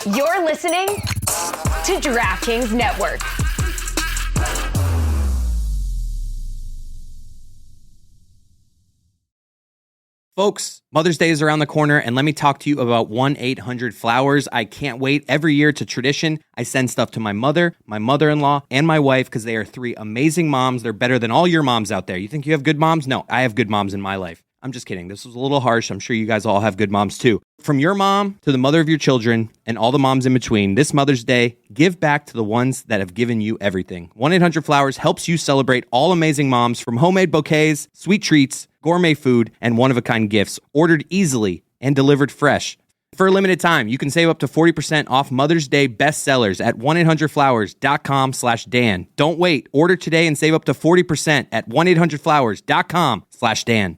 You're listening to DraftKings Network. Folks, Mother's Day is around the corner, and let me talk to you about 1-800-Flowers. I can't wait. Every year, it's a tradition. I send stuff to my mother, my mother-in-law, and my wife because they are three amazing moms. They're better than all your moms out there. You think you have good moms? No, I have good moms in my life. I'm just kidding. This was a little harsh. I'm sure you guys all have good moms too. From your mom to the mother of your children and all the moms in between, this Mother's Day, give back to the ones that have given you everything. 1-800-Flowers helps you celebrate all amazing moms, from homemade bouquets, sweet treats, gourmet food, and one-of-a-kind gifts, ordered easily and delivered fresh. For a limited time, you can save up to 40% off Mother's Day bestsellers at 1-800-Flowers.com/Dan. Don't wait. Order today and save up to 40% at 1-800-Flowers.com/Dan.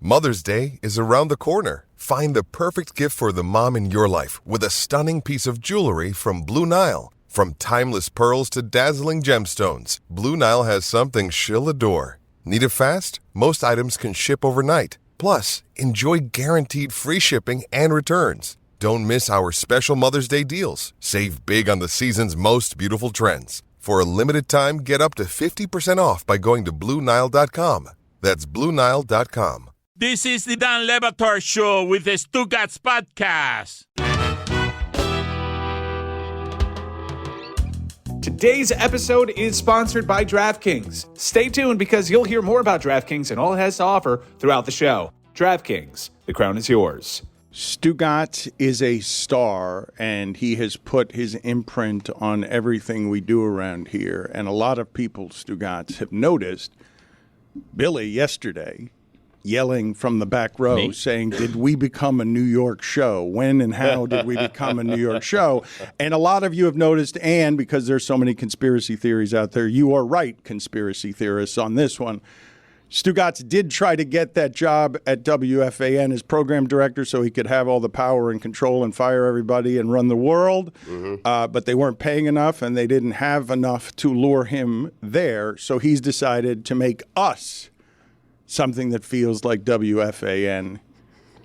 Mother's Day is around the corner. Find the perfect gift for the mom in your life with a stunning piece of jewelry from Blue Nile. From timeless pearls to dazzling gemstones, Blue Nile has something she'll adore. Need it fast? Most items can ship overnight. Plus, enjoy guaranteed free shipping and returns. Don't miss our special Mother's Day deals. Save big on the season's most beautiful trends. For a limited time, get up to 50% off by going to BlueNile.com. That's BlueNile.com. This is the Dan Le Batard Show with the Stugotz podcast. Today's episode is sponsored by DraftKings. Stay tuned because you'll hear more about DraftKings and all it has to offer throughout the show. DraftKings, the crown is yours. Stugotz is a star, and he has put his imprint on everything we do around here. And a lot of people, Stugotz, have noticed Billy yesterday yelling from the back row saying, did we become a New York show? When and how did we become a New York show? And a lot of you have noticed, and because there's so many conspiracy theories out there, you are right, conspiracy theorists, on this one. Stugotz did try to get that job at WFAN as program director so he could have all the power and control and fire everybody and run the world. But they weren't paying enough, and they didn't have enough to lure him there. So he's decided to make us something that feels like WFAN,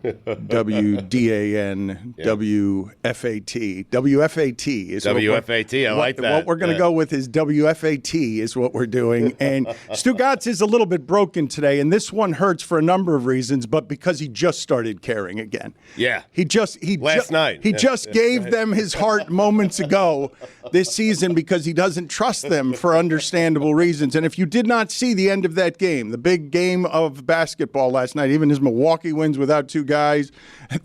WDAN, WFAT. WFAT is WFAT. I like that. What we're going to go with is WFAT is what we're doing. And Stugotz is a little bit broken today, and this one hurts for a number of reasons, but because he just started caring again. Yeah. Last night. He just gave them his heart moments ago this season because he doesn't trust them for understandable reasons. And if you did not see the end of that game, the big game of basketball last night, even as Milwaukee wins without two guys,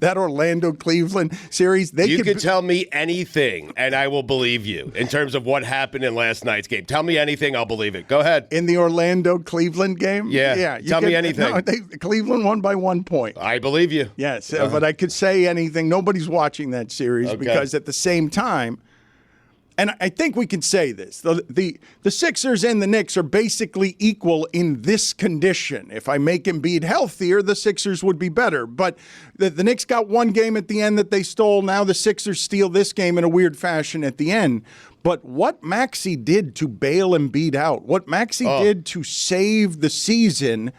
that Orlando-Cleveland series, you could tell me anything, and I will believe you in terms of what happened in last night's game. Tell me anything, I'll believe it. Go ahead. In the Orlando-Cleveland game? Yeah. Tell me anything. No, Cleveland won by 1 point. I believe you. Yes, but I could say anything. Nobody's watching that series because at the same time, and I think we can say this, the Sixers and the Knicks are basically equal in this condition. If I make Embiid healthier, the Sixers would be better. But the Knicks got one game at the end that they stole. Now the Sixers steal this game in a weird fashion at the end. But what Maxey did to bail Embiid out, what Maxey did to save the season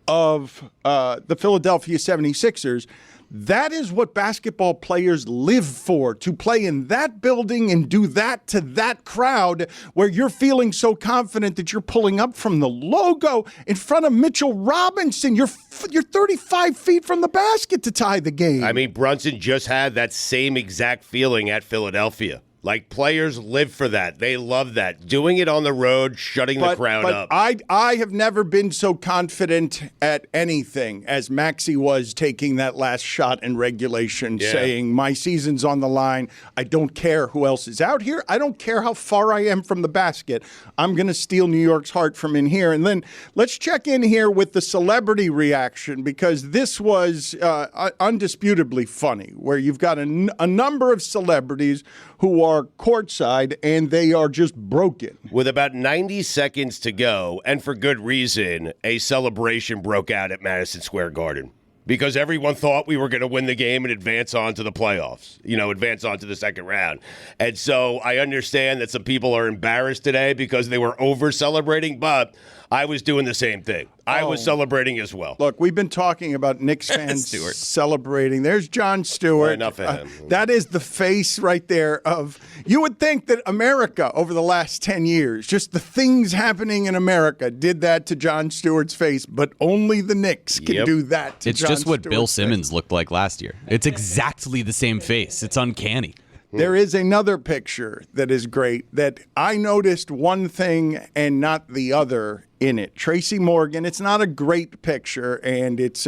of the Philadelphia 76ers, that is what basketball players live for, to play in that building and do that to that crowd where you're feeling so confident that you're pulling up from the logo in front of Mitchell Robinson. You're 35 feet from the basket to tie the game. I mean, Brunson just had that same exact feeling at Philadelphia. Like, players live for that. They love that. Doing it on the road, shutting the crowd up. I have never been so confident at anything as Maxey was taking that last shot in regulation, saying, my season's on the line. I don't care who else is out here. I don't care how far I am from the basket. I'm going to steal New York's heart from in here. And then let's check in here with the celebrity reaction, because this was undisputably funny, where you've got a number of celebrities who are courtside, and they are just broken. With about 90 seconds to go, and for good reason, a celebration broke out at Madison Square Garden. Because everyone thought we were going to win the game and advance on to the playoffs, advance on to the second round. And so I understand that some people are embarrassed today because they were over-celebrating, but I was doing the same thing. I was celebrating as well. Look, we've been talking about Knicks fans celebrating. There's Jon Stewart. Enough of him. That is the face right there of, you would think that America over the last 10 years, just the things happening in America did that to Jon Stewart's face, but only the Knicks can do that to It's Jon just what Stewart's Bill face. Simmons looked like last year. It's exactly the same face. It's uncanny. There is another picture that is great that I noticed one thing and not the other in it. Tracy Morgan, it's not a great picture, and it's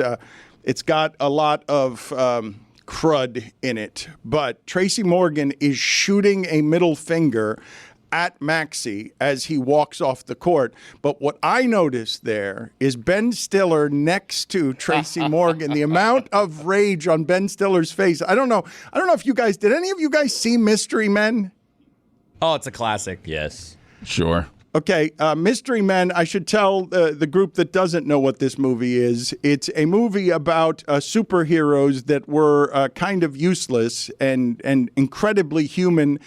got a lot of crud in it, but Tracy Morgan is shooting a middle finger at Maxey as he walks off the court. But what I noticed there is Ben Stiller next to Tracy Morgan. The amount of rage on Ben Stiller's face. I don't know if you guys did. Any of you guys see Mystery Men? Oh, it's a classic. Yes. Sure. Okay, Mystery Men, I should tell the group that doesn't know what this movie is. It's a movie about superheroes that were kind of useless and incredibly human,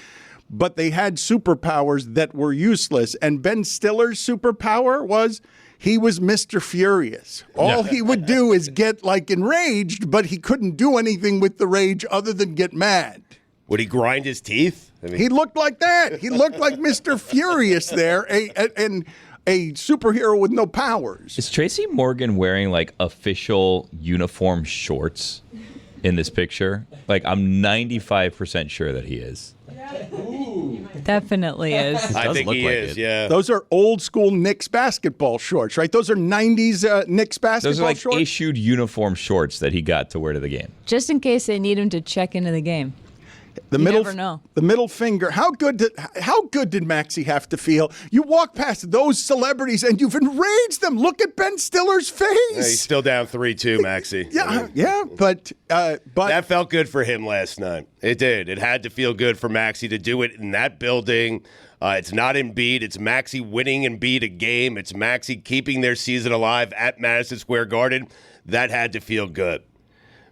but they had superpowers that were useless. And Ben Stiller's superpower was he was Mr. Furious. All he would do is get enraged, but he couldn't do anything with the rage other than get mad. Would he grind his teeth? He looked like that. He looked like Mr. Furious there, and a superhero with no powers. Is Tracy Morgan wearing official uniform shorts in this picture? I'm 95% sure that he is. Definitely is. I think he is, yeah. Those are old school Knicks basketball shorts, right? Those are 90s Knicks basketball Those are shorts? issued uniform shorts that he got to wear to the game. Just in case they need him to check into the game. You never know. The middle finger. How good did Maxey have to feel? You walk past those celebrities and you've enraged them. Look at Ben Stiller's face. Yeah, he's still down 3-2, Maxey. But that felt good for him last night. It did. It had to feel good for Maxey to do it in that building. It's not Embiid. It's Maxey winning Embiid a game. It's Maxey keeping their season alive at Madison Square Garden. That had to feel good.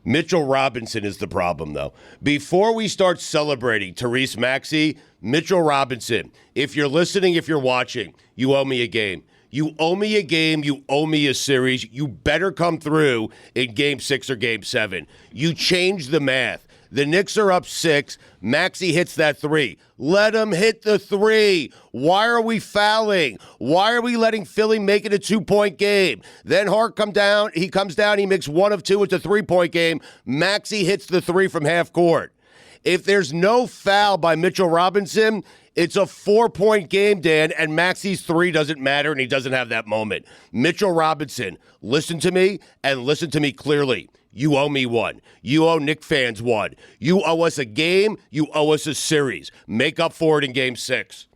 Mitchell Robinson is the problem, though. Before we start celebrating Tyrese Maxey, Mitchell Robinson, if you're listening, if you're watching, you owe me a game. You owe me a game. You owe me a series. You better come through in Game 6 or Game 7. You change the math. The Knicks are up 6. Maxey hits that 3. Let him hit the 3. Why are we fouling? Why are we letting Philly make it a 2-point game? Then Hart comes down. He makes 1 of 2. It's a 3-point game. Maxey hits the 3 from half court. If there's no foul by Mitchell Robinson, it's a 4-point game, Dan, and Maxey's 3 doesn't matter, and he doesn't have that moment. Mitchell Robinson, listen to me, and listen to me clearly. You owe me one. You owe Knicks fans one. You owe us a game. You owe us a series. Make up for it in Game 6.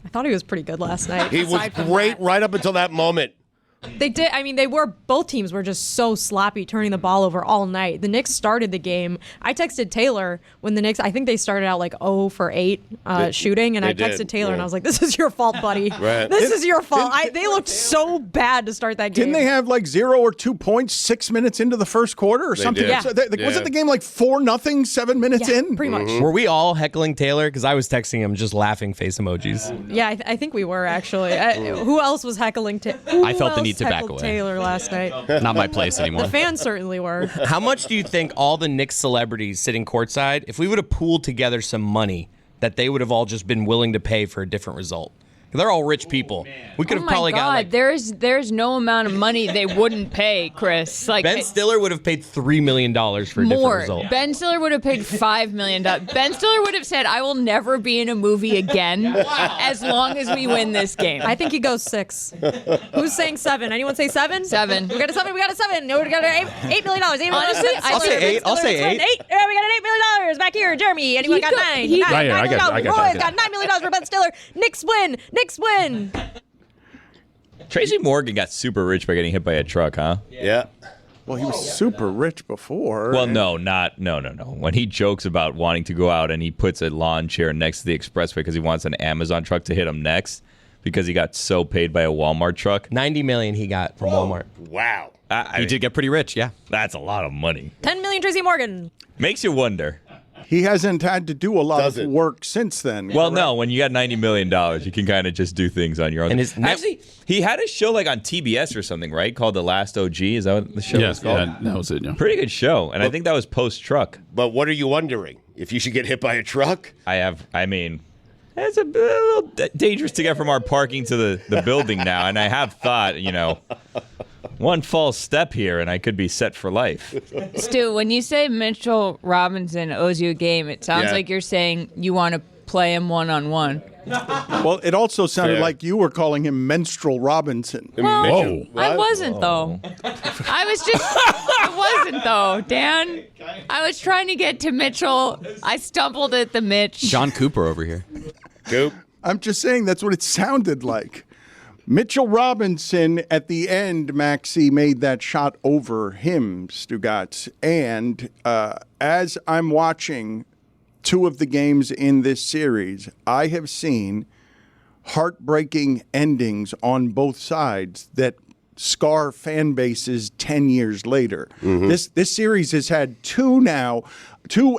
I thought he was pretty good last night. He was great right up until that moment. They did. I mean, both teams were just so sloppy turning the ball over all night. The Knicks started the game. I texted Taylor when the Knicks, I think they started out 0 for 8 shooting, and I texted Taylor and I was like, this is your fault, buddy. Right. This is your fault. They looked so bad to start that game. Didn't they have 0 or 2 points 6 minutes into the first quarter or something? Yeah. Wasn't the game 4-0 7 minutes in? Pretty much. Were we all heckling Taylor? Because I was texting him just laughing face emojis. Yeah, I think we were actually. Who else was heckling I felt the need to back away. Taylor last night. Not my place anymore. The fans certainly were. How much do you think all the Knicks celebrities sitting courtside, if we would have pooled together some money, that they would have all just been willing to pay for a different result? They're all rich people. We could have probably got there's no amount of money they wouldn't pay, Chris. Ben Stiller would have paid $3 million for a different result. Ben Stiller would have paid $5 million. Ben Stiller would have said, I will never be in a movie again as long as we win this game. I think he goes 6. Who's saying 7? Anyone say 7? 7. We got a 7. We got a 7. No, we got $8 million. Honestly, I'll say 8. I'll say 8. 8. Yeah, we got $8 million back here. Jeremy, anyone got 9? I got it. Roy's got $9 million for Ben Stiller. Knicks win. Knicks win. Tracy Morgan got super rich by getting hit by a truck, huh? Yeah. Well, he was super rich before. Well, no. When he jokes about wanting to go out and he puts a lawn chair next to the expressway because he wants an Amazon truck to hit him next because he got so paid by a Walmart truck. $90 million he got from Walmart. Wow. He did get pretty rich, yeah. That's a lot of money. 10 million Tracy Morgan. Makes you wonder. He hasn't had to do a lot of work since then. Well, no, when you got $90 million, you can kind of just do things on your own. And Actually, he had a show like on TBS or something, right? Called The Last OG. Is that what the show was called? Yeah, that was it, yeah. Pretty good show. And I think that was post-truck. But what are you wondering? If you should get hit by a truck? It's a little dangerous to get from our parking to the building now. And I have thought, one false step here and I could be set for life. Stu, when you say Mitchell Robinson owes you a game, it sounds like you're saying you want to play him one-on-one. Well, it also sounded like you were calling him Menstrual Robinson. Well, I wasn't, though. I wasn't, though, Dan. I was trying to get to Mitchell. I stumbled at the Mitch. John Cooper over here. Coop. I'm just saying that's what it sounded like. Mitchell Robinson, at the end, Maxey made that shot over him, Stugotz. And as I'm watching 2 of the games in this series, I have seen heartbreaking endings on both sides that scar fan bases 10 years later. This series has had 2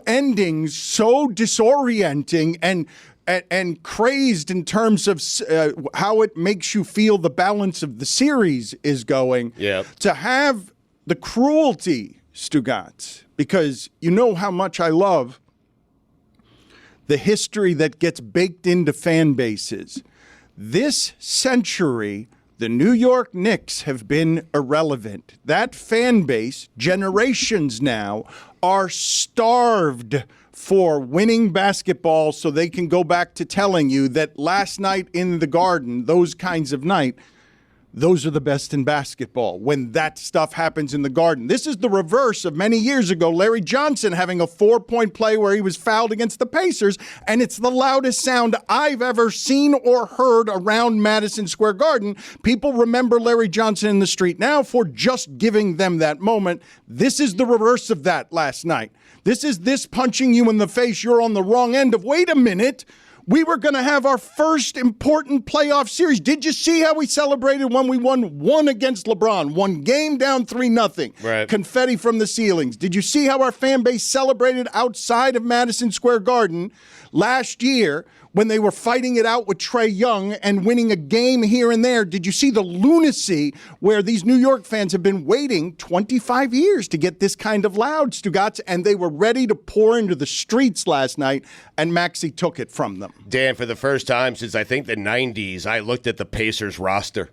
endings so disorienting and crazed in terms of how it makes you feel the balance of the series is going. To have the cruelty, Stugotz, because you know how much I love the history that gets baked into fan bases. This century, the New York Knicks have been irrelevant. That fan base, generations now, are starved for winning basketball so they can go back to telling you that last night in the Garden, those kinds of night, those are the best in basketball, when that stuff happens in the Garden. This is the reverse of many years ago, Larry Johnson having a 4-point play where he was fouled against the Pacers, and it's the loudest sound I've ever seen or heard around Madison Square Garden. People remember Larry Johnson in the street now for just giving them that moment. This is the reverse of that last night. This is this punching you in the face. You're on the wrong end of, wait a minute, we were going to have our first important playoff series. Did you see how we celebrated when we won 1 against LeBron? 1 game down 3-0. Right. Confetti from the ceilings. Did you see how our fan base celebrated outside of Madison Square Garden last year when they were fighting it out with Trae Young and winning a game here and there? Did you see the lunacy where these New York fans have been waiting 25 years to get this kind of loud, Stugotz, and they were ready to pour into the streets last night, and Maxey took it from them. Dan, for the first time since I think the 90s, I looked at the Pacers roster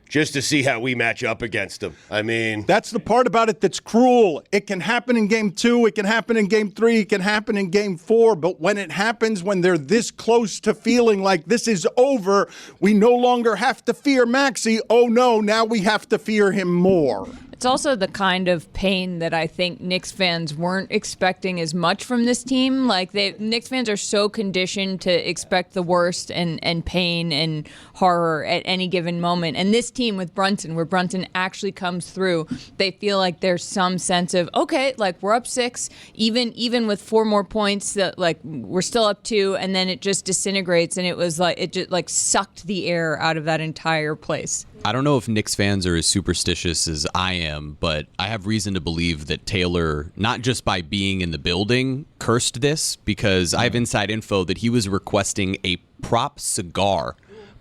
just to see how we match up against them. I mean, that's the part about it that's cruel. It can happen in game 2, it can happen in game 3, it can happen in game 4, but when it happens, when they're this close to feeling like this is over, we no longer have to fear Maxey. Oh no, now we have to fear him more. It's also the kind of pain that I think Knicks fans weren't expecting as much from this team. Like, Knicks fans are so conditioned to expect the worst and pain and horror at any given moment. And this team with Brunson, where Brunson actually comes through, they feel like there's some sense of, okay, like, we're up 6, even with 4 more points, that like we're still up 2, and then it just disintegrates, and it was like it just like sucked the air out of that entire place. I don't know if Knicks fans are as superstitious as I am, but I have reason to believe that Taylor, not just by being in the building, cursed this, because I have inside info that he was requesting a prop cigar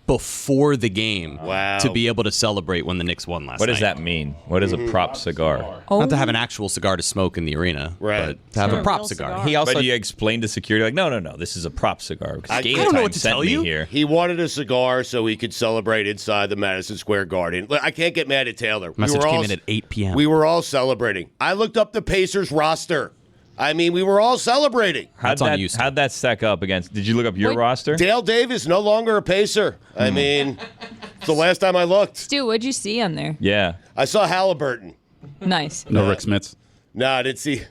before the game to be able to celebrate when the Knicks won last night. What does that mean? What is a prop cigar? Not to have an actual cigar to smoke in the arena, but to have a prop cigar. He also, but you explained to security, like, no, this is a prop cigar. I don't know what to tell you. Here. He wanted a cigar so he could celebrate inside the Madison Square Garden. I can't get mad at Taylor. Message came in at 8 p.m. We were all celebrating. I looked up the Pacers roster. I mean, we were all celebrating. How'd that stack up against? Did you look up your roster? Dale Davis, no longer a Pacer. I mean, it's the last time I looked. Stu, what'd you see on there? Yeah. I saw Halliburton. Nice. No Rick Smits. No, I didn't see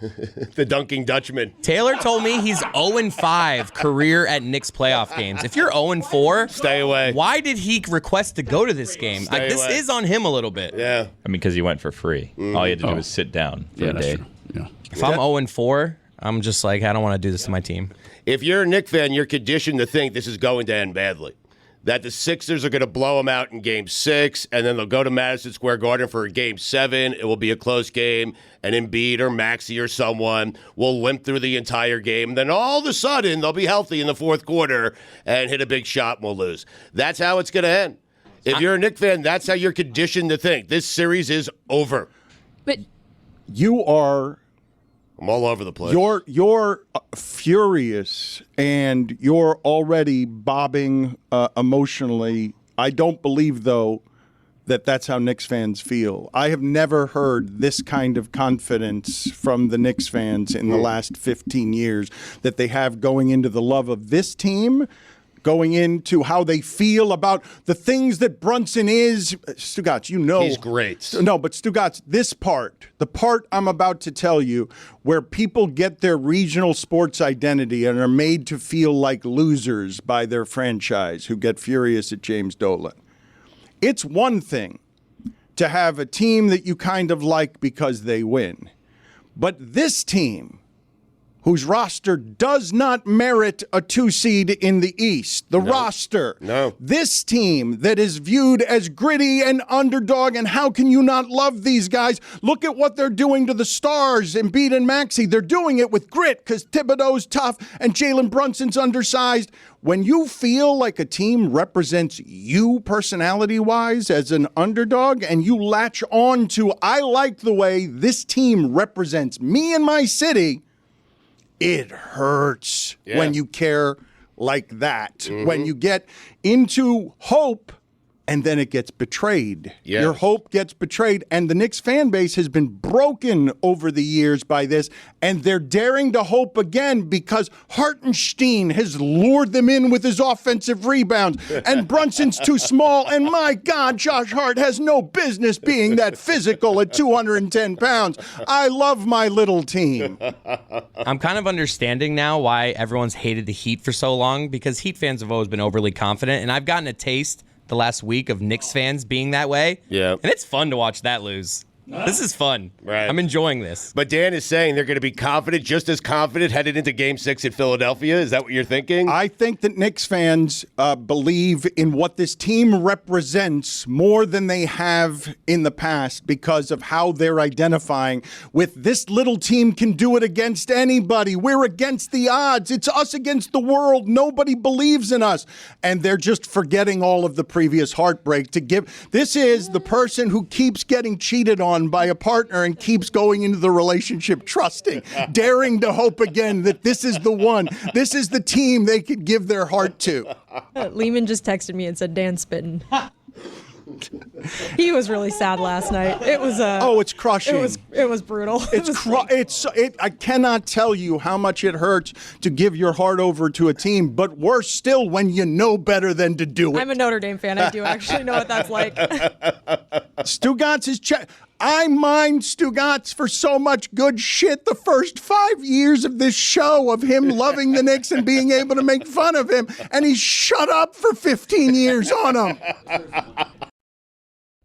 the Dunking Dutchman. Taylor told me he's 0-5 career at Knicks playoff games. If you're 0-4, stay away. Why did he request to go to this game? This is on him a little bit. Yeah. I mean, because he went for free. All he had to do was sit down for a day. True. Yeah. If I'm 0-4, I'm just like, I don't want to do this to my team. If you're a Knicks fan, you're conditioned to think this is going to end badly. that the Sixers are going to blow them out in Game 6, and then they'll go to Madison Square Garden for a Game 7. It will be a close game, and Embiid or Maxey or someone will limp through the entire game. Then all of a sudden, they'll be healthy in the fourth quarter and hit a big shot and we'll lose. That's how it's going to end. If you're a Knicks fan, that's how you're conditioned to think. This series is over. But you are... I'm all over the place. You're furious, and you're already bobbing emotionally. I don't believe, though, that that's how Knicks fans feel. I have never heard this kind of confidence from the Knicks fans in the last 15 years that they have going into the love of this team, going into how they feel about the things that Brunson is. Stugotz, you know. He's great. No, but Stugotz, this part, the part I'm about to tell you, where people get their regional sports identity and are made to feel like losers by their franchise who get furious at James Dolan. It's one thing to have a team that you kind of like because they win. But this team, whose roster does not merit a 2 seed in the East. Roster. No. This team that is viewed as gritty and underdog, and how can you not love these guys? Look at what they're doing to the stars, Embiid and Maxey. They're doing it with grit because Thibodeau's tough and Jalen Brunson's undersized. When you feel like a team represents you personality-wise as an underdog and you latch on to, I like the way this team represents me and my city, it hurts when you care like that. Mm-hmm. When you get into hope and then it gets betrayed. Yes. Your hope gets betrayed. And the Knicks fan base has been broken over the years by this. And they're daring to hope again because Hartenstein has lured them in with his offensive rebounds. And Brunson's too small. And my God, Josh Hart has no business being that physical at 210 pounds. I love my little team. I'm kind of understanding now why everyone's hated the Heat for so long, because Heat fans have always been overly confident. And I've gotten a taste the last week of Knicks fans being that way. Yeah. And it's fun to watch that lose. This is fun. Right. I'm enjoying this. But Dan is saying they're going to be confident, just as confident, headed into Game 6 at Philadelphia. Is that what you're thinking? I think that Knicks fans believe in what this team represents more than they have in the past because of how they're identifying with this little team can do it against anybody. We're against the odds. It's us against the world. Nobody believes in us. And they're just forgetting all of the previous heartbreak to give. This is the person who keeps getting cheated on by a partner and keeps going into the relationship trusting, daring to hope again that this is the one. This is the team they could give their heart to. Lehman just texted me and said, Dan spitting. He was really sad last night. It was it's crushing. It was brutal. I cannot tell you how much it hurts to give your heart over to a team, but worse still when you know better than to do it. I'm a Notre Dame fan. I do actually know what that's like. Stugotz is I mind Stugotz for so much good shit the first 5 years of this show of him loving the Knicks and being able to make fun of him, and he's shut up for 15 years on him.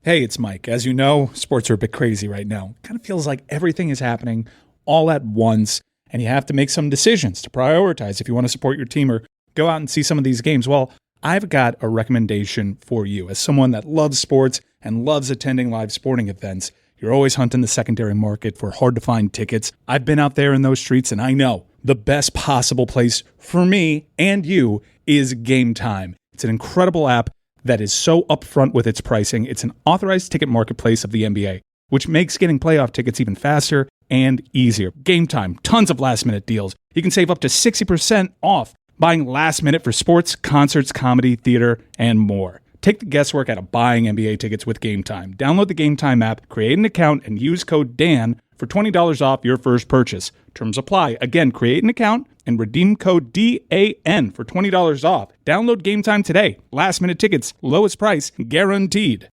Hey, it's Mike. As you know, sports are a bit crazy right now. Kind of feels like everything is happening all at once, and you have to make some decisions to prioritize if you want to support your team or go out and see some of these games. Well, I've got a recommendation for you. As someone that loves sports and loves attending live sporting events, you're always hunting the secondary market for hard-to-find tickets. I've been out there in those streets, and I know the best possible place for me and you is Game Time. It's an incredible app that is so upfront with its pricing. It's an authorized ticket marketplace of the NBA, which makes getting playoff tickets even faster and easier. Game Time, tons of last-minute deals. You can save up to 60% off buying last minute for sports, concerts, comedy, theater, and more. Take the guesswork out of buying NBA tickets with Game Time. Download the Game Time app, create an account, and use code DAN for $20 off your first purchase. Terms apply. Again, create an account and redeem code DAN for $20 off. Download Game Time today. Last minute tickets, lowest price, guaranteed.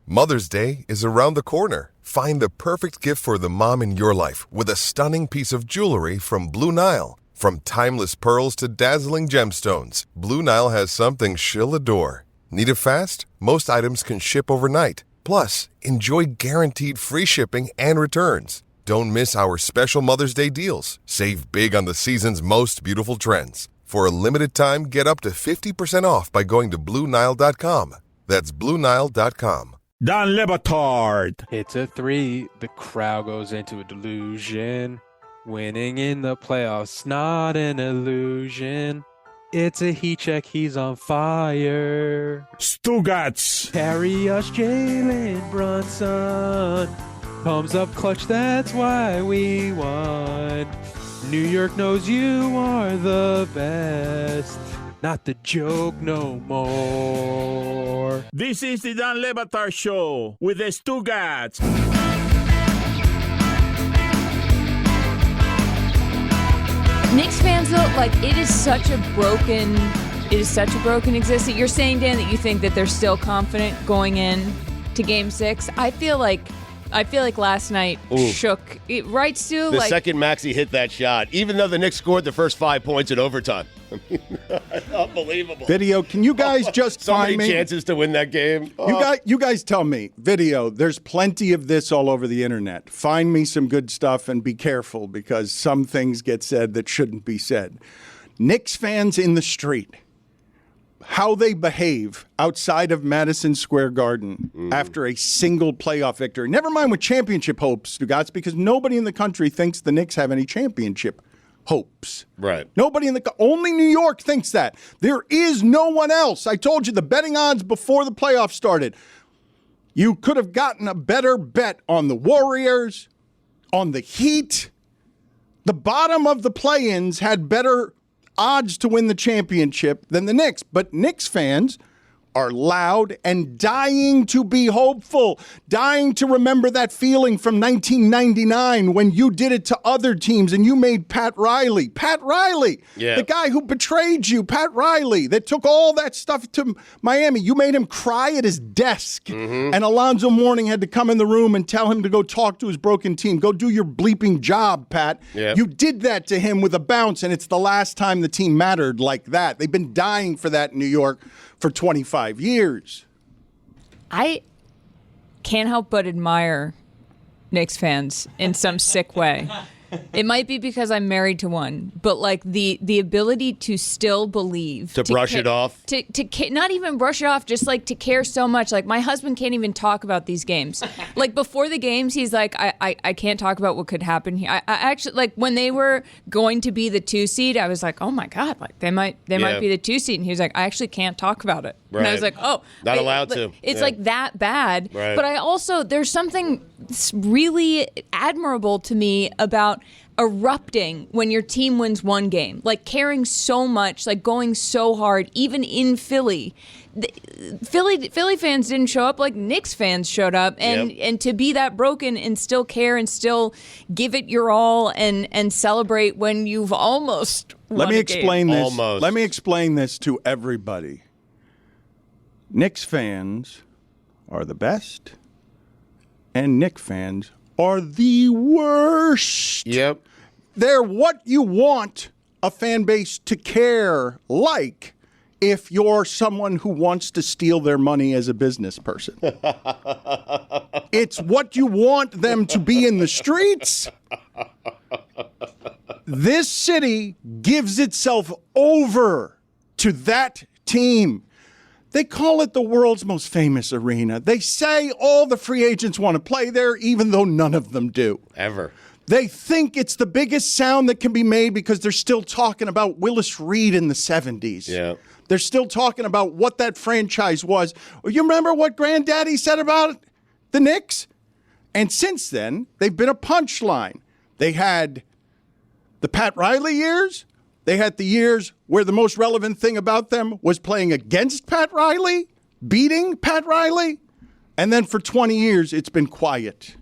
Mother's Day is around the corner. Find the perfect gift for the mom in your life with a stunning piece of jewelry from Blue Nile. From timeless pearls to dazzling gemstones, Blue Nile has something she'll adore. Need it fast? Most items can ship overnight. Plus, enjoy guaranteed free shipping and returns. Don't miss our special Mother's Day deals. Save big on the season's most beautiful trends. For a limited time, get up to 50% off by going to BlueNile.com. That's BlueNile.com. Don Batard. It's a 3. The crowd goes into a delusion. Winning in the playoffs, not an illusion. It's a heat check, he's on fire. Stugotz. Carry us, Jalen Brunson. Comes up clutch, that's why we won. New York knows you are the best. Not the joke no more. This is the Don Batard Show with the Stugotz. Knicks fans, though, like, it is such a broken existence. You're saying, Dan, that you think that they're still confident going in to Game 6. I feel like last night shook it, right, Stu? The second Maxey hit that shot, even though the Knicks scored the first 5 points in overtime. I mean, unbelievable. Video, can you guys just so find many me chances to win that game? You guys tell me. Video, there's plenty of this all over the internet. Find me some good stuff and be careful because some things get said that shouldn't be said. Knicks fans in the street, how they behave outside of Madison Square Garden after a single playoff victory. Never mind with championship hopes, Stugotz, because nobody in the country thinks the Knicks have any championship hopes. Right. Nobody only New York thinks that. There is no one else. I told you the betting odds before the playoffs started. You could have gotten a better bet on the Warriors, on the Heat. The bottom of the play-ins had better odds to win the championship than the Knicks. But Knicks fans are loud and dying to be hopeful, dying to remember that feeling from 1999 when you did it to other teams and you made Pat Riley, the guy who betrayed you, Pat Riley, that took all that stuff to Miami. You made him cry at his desk, and Alonzo Mourning had to come in the room and tell him to go talk to his broken team. Go do your bleeping job, Pat. Yep. You did that to him with a bounce, and it's the last time the team mattered like that. They've been dying for that in New York for 25 years. I can't help but admire Knicks fans in some sick way. It might be because I'm married to one, but like the ability to still believe, to brush it off, to not even brush it off, just like to care so much. Like my husband can't even talk about these games. Like before the games, he's like, I can't talk about what could happen here. I actually, like when they were going to be the 2 seed, I was like, oh my God, like they might be the 2 seed. And he was like, I actually can't talk about it. Right. And I was like, oh, not allowed to. It's like that bad. Right. But I also, there's something really admirable to me about erupting when your team wins one game, like caring so much, like going so hard, even in Philly. Philly fans didn't show up, like Knicks fans showed up, and to be that broken and still care and still give it your all and celebrate when you've almost won Let me a explain game. this. Almost. Let me explain this to everybody. Knicks fans are the best, and Knicks fans are the worst. Yep. They're what you want a fan base to care like if you're someone who wants to steal their money as a business person. It's what you want them to be in the streets. This city gives itself over to that team. They call it the world's most famous arena. They say all the free agents want to play there, even though none of them do. Ever. They think it's the biggest sound that can be made because they're still talking about Willis Reed in the 70s. Yeah. They're still talking about what that franchise was. You remember what Granddaddy said about the Knicks? And since then, they've been a punchline. They had the Pat Riley years. They had the years where the most relevant thing about them was playing against Pat Riley, beating Pat Riley. And then for 20 years, it's been quiet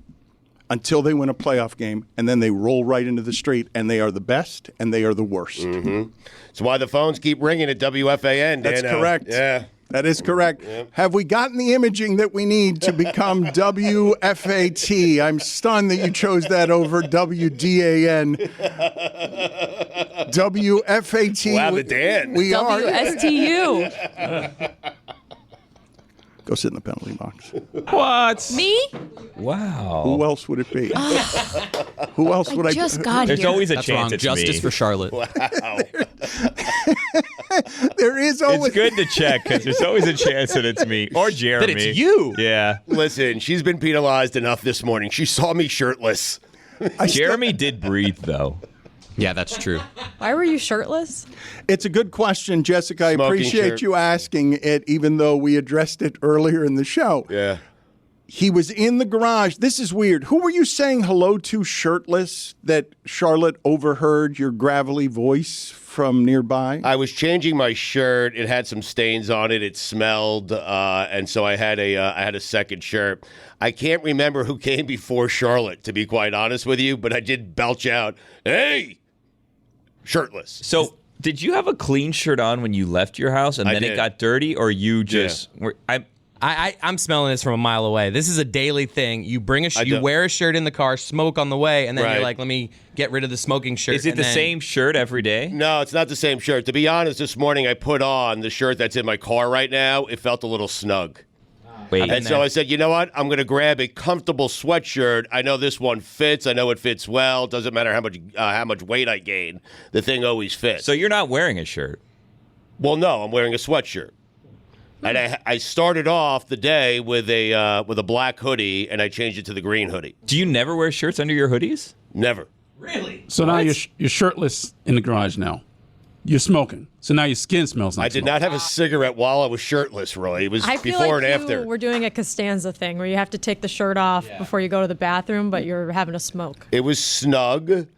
until they win a playoff game. And then they roll right into the street, and they are the best, and they are the worst. Mm-hmm. That's why the phones keep ringing at WFAN. That's correct. Yeah. That is correct. Yep. Have we gotten the imaging that we need to become WFAT? I'm stunned that you chose that over WDAN. WFAT. Wow, the Dan. We are. WSTU. Go sit in the penalty box. What? Me? Wow. Who else would it be? Who else would I? Just got There's here. always a That's chance wrong. it's Justice me. for Charlotte. Wow. There is always. It's good to check because there's always a chance that it's me or Jeremy. That it's you. Yeah. Listen, she's been penalized enough this morning. She saw me shirtless. Jeremy did breathe, though. Yeah, that's true. Why were you shirtless? It's a good question, Jessica. I Smoking appreciate shirt. you asking it, even though we addressed it earlier in the show. Yeah. He was in the garage. This is weird. Who were you saying hello to shirtless that Charlotte overheard your gravelly voice from nearby? I was changing my shirt. It had some stains on it. It smelled, and so I had a second shirt. I can't remember who came before Charlotte, to be quite honest with you, but I did belch out, "Hey!" Shirtless. So, did you have a clean shirt on when you left your house and I then did. it got dirty, or you just were? I'm smelling this from a mile away. This is a daily thing. You bring you wear a shirt in the car, smoke on the way, and then Right. you're like, let me get rid of the smoking shirt. Is it and the then- same shirt every day? No, it's not the same shirt. To be honest, this morning I put on the shirt that's in my car right now. It felt a little snug. Wait. And so I said, you know what? I'm going to grab a comfortable sweatshirt. I know this one fits. I know it fits well. Doesn't matter how much weight I gain. The thing always fits. So you're not wearing a shirt? Well, no, I'm wearing a sweatshirt. And I started off the day with a black hoodie, and I changed it to the green hoodie. Do you never wear shirts under your hoodies? Never. Really? So now you're shirtless in the garage now. You're smoking. So now your skin smells like I did not have a cigarette while I was shirtless, Roy. It was I feel before like and after. we're doing a Costanza thing where you have to take the shirt off before you go to the bathroom, but you're having a smoke. It was snug.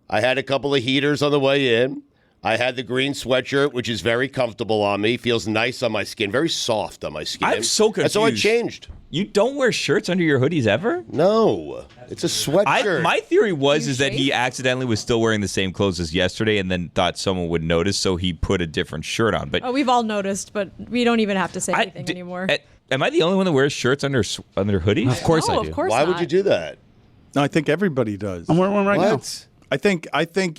I had a couple of heaters on the way in. I had the green sweatshirt, which is very comfortable on me. Feels nice on my skin. Very soft on my skin. I'm so confused. And so I changed. You don't wear shirts under your hoodies ever? No. It's a sweatshirt. My theory is that he accidentally was still wearing the same clothes as yesterday and then thought someone would notice, so he put a different shirt on. But Oh, we've all noticed, but we don't even have to say anything anymore. Am I the only one that wears shirts under hoodies? Of course I do. Of course Why would not. you do that? No, I think everybody does. I'm wearing one right now. I think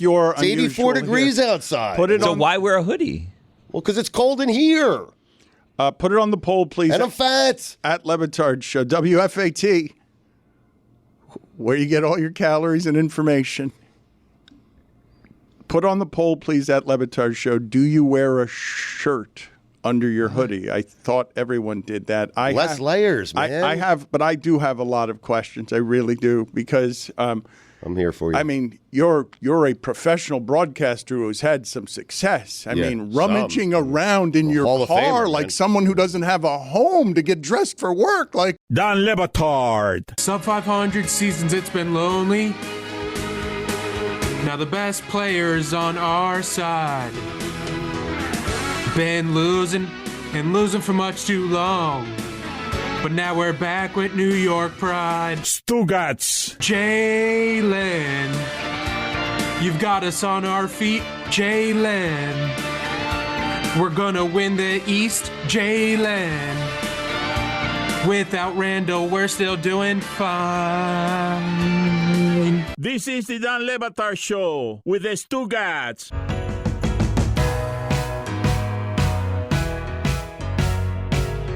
you're It's 84 unusual degrees here. outside. Put it So on. why wear a hoodie? Well, because it's cold in here. Put it on the poll, please. And I'm fat. At Batard Show, WFAT, where you get all your calories and information. Put on the poll, please, at Batard Show. Do you wear a shirt under your hoodie? I thought everyone did that. Less layers, man. I have, but I do have a lot of questions. I really do, because I'm here for you. I mean, you're a professional broadcaster who has had some success. I Yeah, mean, rummaging around in your Hall of car Famer, like man. someone who doesn't have a home to get dressed for work. Like Don Batard. Sub 500 seasons, it's been lonely. Now the best players on our side. Been losing and losing for much too long. But now we're back with New York pride. Stugotz. Jalen, you've got us on our feet, Jalen. We're gonna win the East, Jalen. Without Randall, we're still doing fine. This is the Don Batard Show with the Stugotz.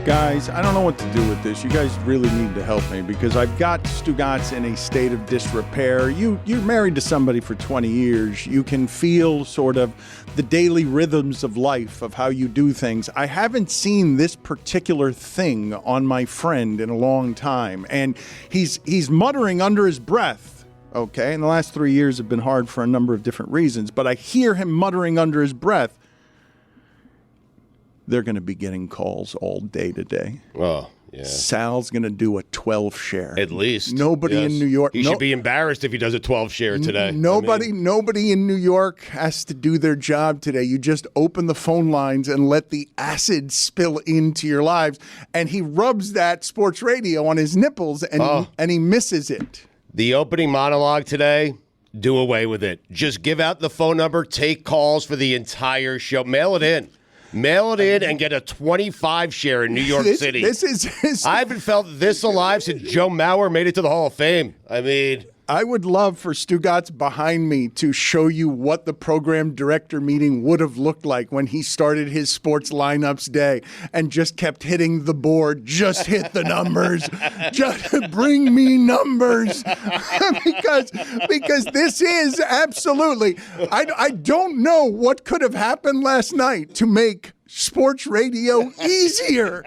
Guys, I don't know what to do with this. You guys really need to help me, because I've got Stugotz in a state of disrepair. You're married to somebody for 20 years. You can feel sort of the daily rhythms of life, of how you do things. I haven't seen this particular thing on my friend in a long time, and he's muttering under his breath. Okay, and the last 3 years have been hard for a number of different reasons, but I hear him muttering under his breath. They're going to be getting calls all day today. Oh, yeah. Sal's going to do a 12 share. At least. Nobody Yes. in New York. He should be embarrassed if he does a 12 share today. Nobody I mean, in New York has to do their job today. You just open the phone lines and let the acid spill into your lives. And he rubs that sports radio on his nipples, and he misses it. the opening monologue today, do away with it. Just give out the phone number, take calls for the entire show. Mail it in. Mail it in and get a 25 share in New York City. This is I haven't felt this alive since Joe Mauer made it to the Hall of Fame. I mean, I would love for Stugotz behind me to show you what the program director meeting would have looked like when he started his sports lineups day and just kept hitting the board. Just hit the numbers. Just bring me numbers. because this is absolutely. I don't know what could have happened last night to make sports radio easier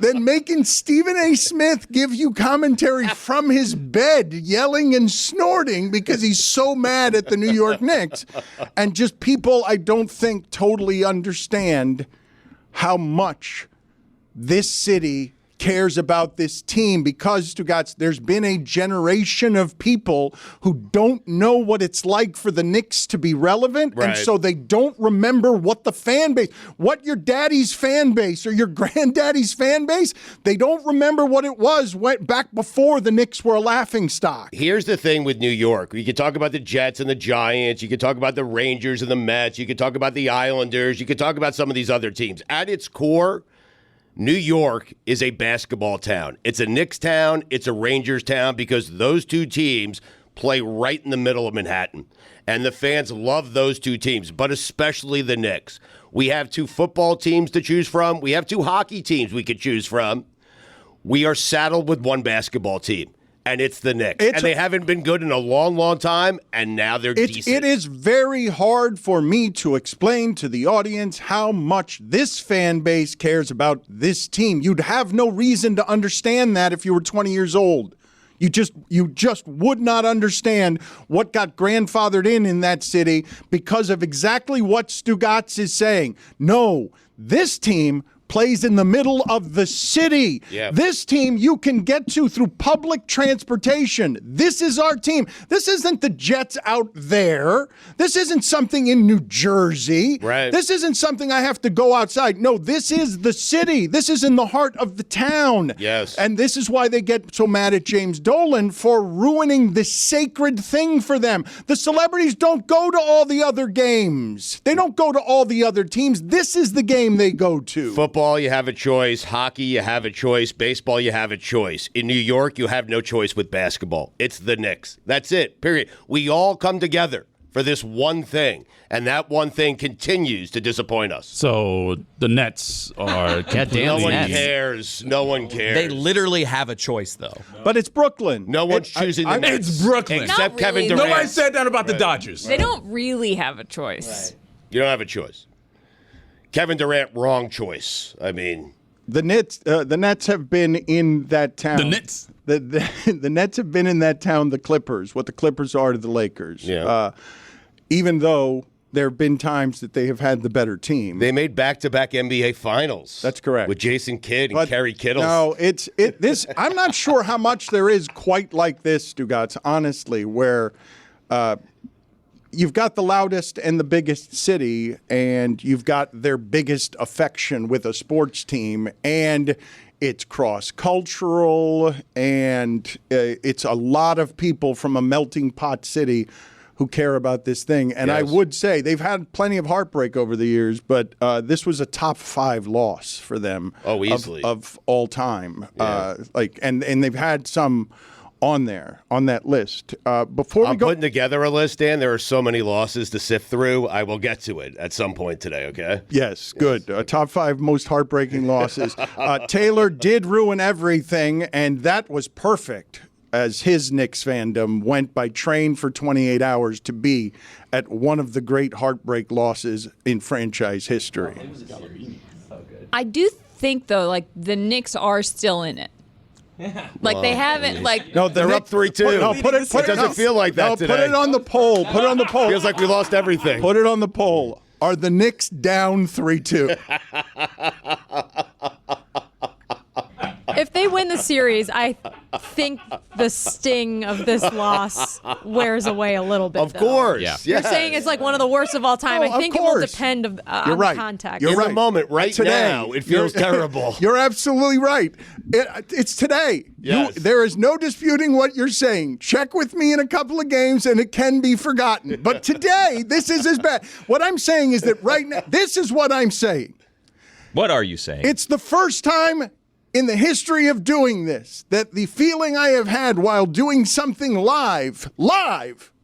than making Stephen A. Smith give you commentary from his bed, yelling and snorting because he's so mad at the New York Knicks. And just people I don't think totally understand how much this city cares about this team, because, Stugotz, there's been a generation of people who don't know what it's like for the Knicks to be relevant, and so they don't remember what the fan base, what your daddy's fan base or your granddaddy's fan base, they don't remember what it was back before the Knicks were a laughingstock. Here's the thing with New York. You could talk about the Jets and the Giants. You could talk about the Rangers and the Mets. You could talk about the Islanders. You could talk about some of these other teams. At its core, New York is a basketball town. It's a Knicks town. It's a Rangers town, because those two teams play right in the middle of Manhattan. And the fans love those two teams, but especially the Knicks. We have two football teams to choose from. We have two hockey teams we could choose from. We are saddled with one basketball team, and it's the Knicks. And they haven't been good in a long, long time, and now they're decent. It is very hard for me to explain to the audience how much this fan base cares about this team. You'd have no reason to understand that if you were 20 years old. You just would not understand what got grandfathered in that city because of exactly what Stugotz is saying. No, this team plays in the middle of the city. Yep. This team you can get to through public transportation. This is our team. This isn't the Jets out there. This isn't something in New Jersey. Right. This isn't something I have to go outside. No, this is the city. This is in the heart of the town. Yes. And this is why they get so mad at James Dolan for ruining this sacred thing for them. The celebrities don't go to all the other games. They don't go to all the other teams. This is the game they go to. Football, you have a choice. Hockey, you have a choice. Baseball, you have a choice. In New York, you have no choice with basketball. It's the Knicks. That's it, period. We all come together for this one thing, and that one thing continues to disappoint us. So the Nets are No one cares. No one cares. They literally have a choice, though. But it's Brooklyn. No one's choosing the Knicks. It's Brooklyn. Except Not Kevin really. Durant. Nobody said that about the Dodgers. They don't really have a choice. You don't have a choice. Kevin Durant, wrong choice. I mean, the Nets have been in that town. The Nets. The Nets have been in that town. The Clippers, what the Clippers are to the Lakers. Yeah. Even though there have been times that they have had the better team. They made back-to-back NBA Finals. That's correct. With Jason Kidd and Kerry Kittle. No, this. I'm not sure how much there is quite like this, Stugotz, honestly, where you've got the loudest and the biggest city, and you've got their biggest affection with a sports team, and it's cross-cultural, and it's a lot of people from a melting pot city who care about this thing. And I would say they've had plenty of heartbreak over the years, but this was a top 5 loss for them. Oh, easily. Of all time. Yeah. And they've had some on that list. Before I'm putting together a list, Dan. There are so many losses to sift through. I will get to it at some point today, okay? Yes, good. Top 5 most heartbreaking losses. Taylor did ruin everything, and that was perfect, as his Knicks fandom went by train for 28 hours to be at one of the great heartbreak losses in franchise history. I do think, though, like, the Knicks are still in it. Like, they haven't, like... No, they're up 3-2. No, put it doesn't feel like that today. Put it on the poll. Put it on the poll. Feels like we lost everything. Put it on the poll. Are the Knicks down 3-2? If they win the series, I think the sting of this loss wears away a little bit. Of course. Yeah. You're saying it's like one of the worst of all time. Oh, I think of it will course. depend on You're right. the context. You're In right. the moment, right Today, now, it feels terrible. You're absolutely right. It's today. Yes. There is no disputing what you're saying. Check with me in a couple of games, and it can be forgotten. But today, this is as bad. What I'm saying is that right now, this is what I'm saying. What are you saying? It's the first time in the history of doing this that the feeling I have had while doing something live,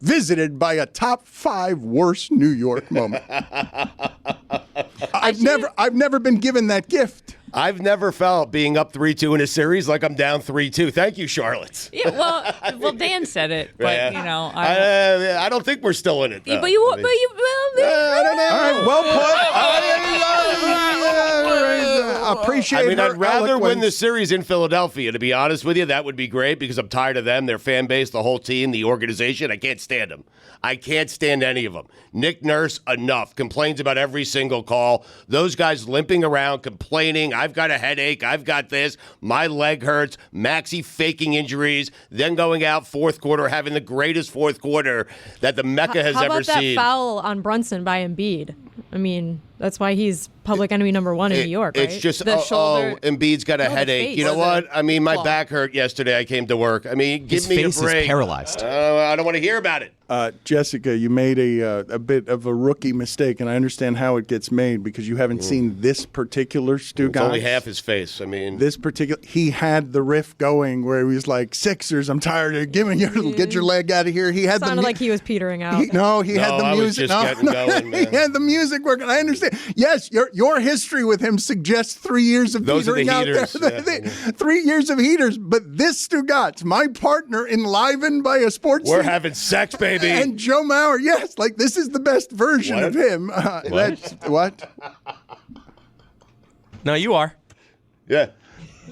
visited by a top 5 worst New York moment. I've never been given that gift. I've never felt being up 3-2 in a series like I'm down 3-2. Thank you, Charlotte. Yeah, well, Dan said it, but I don't think we're still in it. Though. I don't know. All right, well put. Appreciate. I'd rather win the series in Philadelphia. To be honest with you, that would be great because I'm tired of them, their fan base, the whole team, the organization. I can't stand them. I can't stand any of them. Nick Nurse, enough. Complains about every single call. Those guys limping around, complaining. I've got a headache. I've got this. My leg hurts. Maxey faking injuries. Then going out fourth quarter, having the greatest fourth quarter that the Mecca has ever seen. How about that foul on Brunson by Embiid? I mean, that's why he's public enemy number 1 in New York, right? It's just, Embiid's got a headache. You know what? I mean, my back hurt yesterday. I came to work. I mean, give me a break. His face is paralyzed. I don't want to hear about it. Jessica, you made a bit of a rookie mistake, and I understand how it gets made because you haven't seen this particular Stugotz. It's only half his face. I mean, he had the riff going where he was like, "Sixers, I'm tired of get your leg out of here." He had sounded like he was petering out. He had the music. He had the music working. I understand. Yes, your history with him suggests 3 years of petering out there. 3 years of heaters, but this Stugotz, my partner, enlivened by a sports. We're having sex, baby. And Joe Mauer, yes, like this is the best version of him. What? No, you are. Yeah.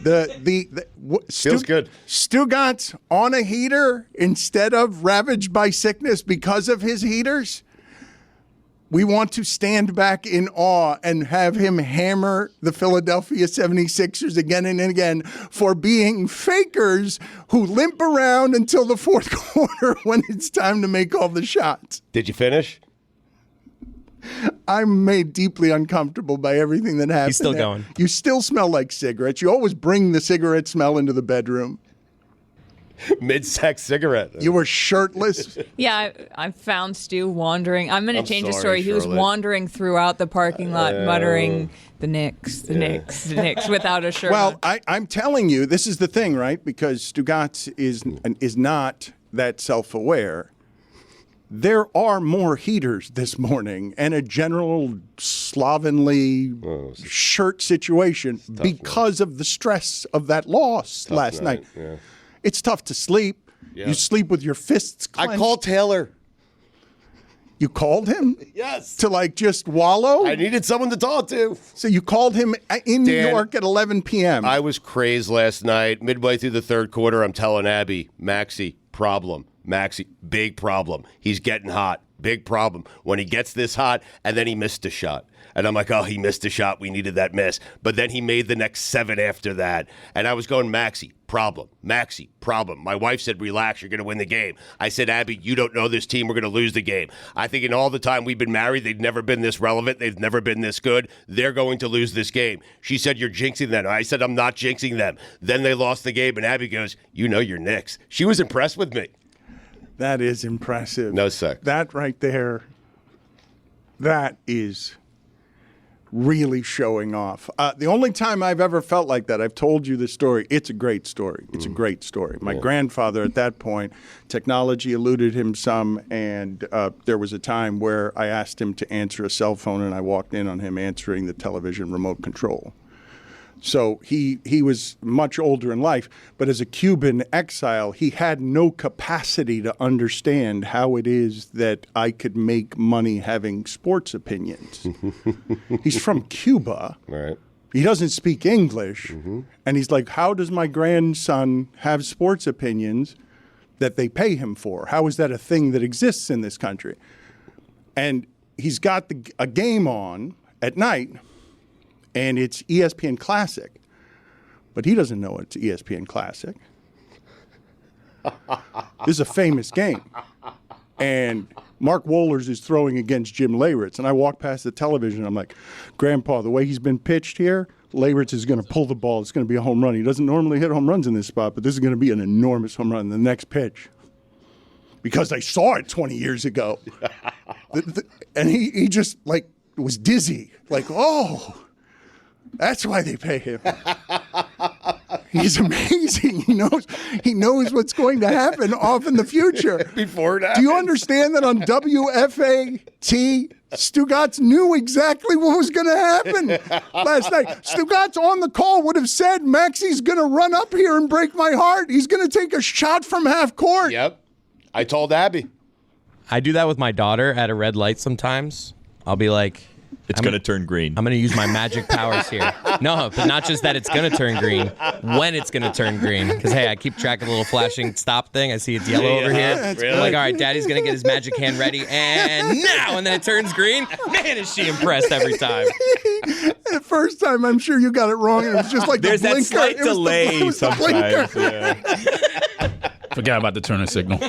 Feels good. Stugotz on a heater instead of ravaged by sickness because of his heaters. We want to stand back in awe and have him hammer the Philadelphia 76ers again and again for being fakers who limp around until the fourth quarter when it's time to make all the shots. Did you finish? I'm made deeply uncomfortable by everything that happened. He's still going. You still smell like cigarettes. You always bring the cigarette smell into the bedroom. Mid-sex cigarette. You were shirtless. Yeah, I found Stu wandering. I'm going to change the sorry, story. He was Charlotte. wandering throughout the parking lot, muttering, "The Knicks, the Knicks, the Knicks," without a shirt. Well, I'm telling you, this is the thing, right? Because Stugotz is not that self-aware. There are more heaters this morning and a general slovenly shirt situation because of the stress of that loss last night. Yeah. It's tough to sleep. Yeah. You sleep with your fists clenched. I called Taylor. You called him? Yes. To just wallow? I needed someone to talk to. So you called him in New York at 11 p.m. I was crazed last night. Midway through the third quarter, I'm telling Abby, Maxey, problem. Maxey, big problem. He's getting hot. Big problem. When he gets this hot, and then he missed a shot. And I'm like, oh, he missed a shot. We needed that miss. But then he made the next 7 after that. And I was going, Maxey, problem. Maxey, problem. My wife said, relax, you're going to win the game. I said, Abby, you don't know this team. We're going to lose the game. I think in all the time we've been married, they've never been this relevant. They've never been this good. They're going to lose this game. She said, you're jinxing them. I said, I'm not jinxing them. Then they lost the game. And Abby goes, you know your Knicks. She was impressed with me. That is impressive. No sex. That right there, that is really showing off. The only time I've ever felt like that, I've told you this story. It's a great story. It's a great story. My grandfather at that point, technology eluded him some, and there was a time where I asked him to answer a cell phone, and I walked in on him answering the television remote control. So he was much older in life, but as a Cuban exile, he had no capacity to understand how it is that I could make money having sports opinions. He's from Cuba. Right. He doesn't speak English. And he's like, how does my grandson have sports opinions that they pay him for? How is that a thing that exists in this country? And he's got a game on at night, and it's ESPN Classic. But he doesn't know it's ESPN Classic. This is a famous game. And Mark Wohlers is throwing against Jim Leyritz. And I walk past the television, I'm like, Grandpa, the way he's been pitched here, Leyritz is going to pull the ball. It's going to be a home run. He doesn't normally hit home runs in this spot, but this is going to be an enormous home run in the next pitch. Because I saw it 20 years ago. And he just, was dizzy. Oh... That's why they pay him. He's amazing. He knows what's going to happen off in the future. Before that. Do you understand that on WFAT, Stugotz knew exactly what was going to happen last night? Stugotz on the call would have said, Maxey's going to run up here and break my heart. He's going to take a shot from half court. Yep. I told Abby. I do that with my daughter at a red light sometimes. I'll be like, it's going to turn green. I'm going to use my magic powers here. No, but not just that it's going to turn green, when it's going to turn green. Because, hey, I keep track of a little flashing stop thing. I see it's yellow over here. Really? I'm like, all right, Daddy's going to get his magic hand ready. And now, and then it turns green. Man, is she impressed every time. The first time, I'm sure you got it wrong. And it was just like There's the blinker. that slight delay sometimes. Yeah. Forgot about the turner signal.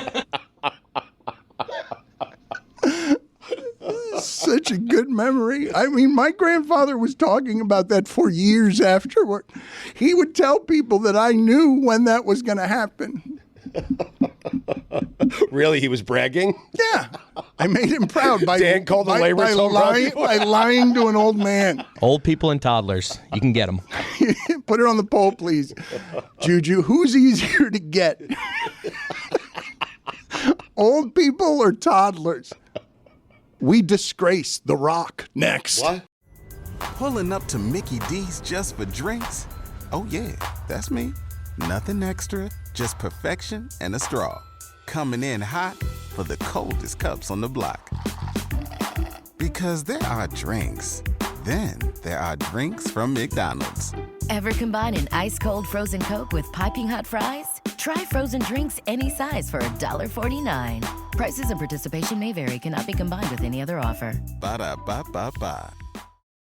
Such a good memory. I mean, my grandfather was talking about that for years afterward. He would tell people that I knew when that was going to happen. Really? He was bragging? Yeah. I made him proud by, Dan called the labor by lying to an old man. Old people and toddlers. You can get them. Put it on the poll, please. Juju, who's easier to get? Old people or toddlers? We disgrace The Rock. Next. What? Pulling up to Mickey D's just for drinks? Oh yeah, that's me. Nothing extra, just perfection and a straw. Coming in hot for the coldest cups on the block. Because there are drinks. Then there are drinks from McDonald's. Ever combine an ice-cold frozen Coke with piping hot fries? Try frozen drinks any size for $1.49. Prices and participation may vary. Cannot be combined with any other offer. Ba-da-ba-ba-ba.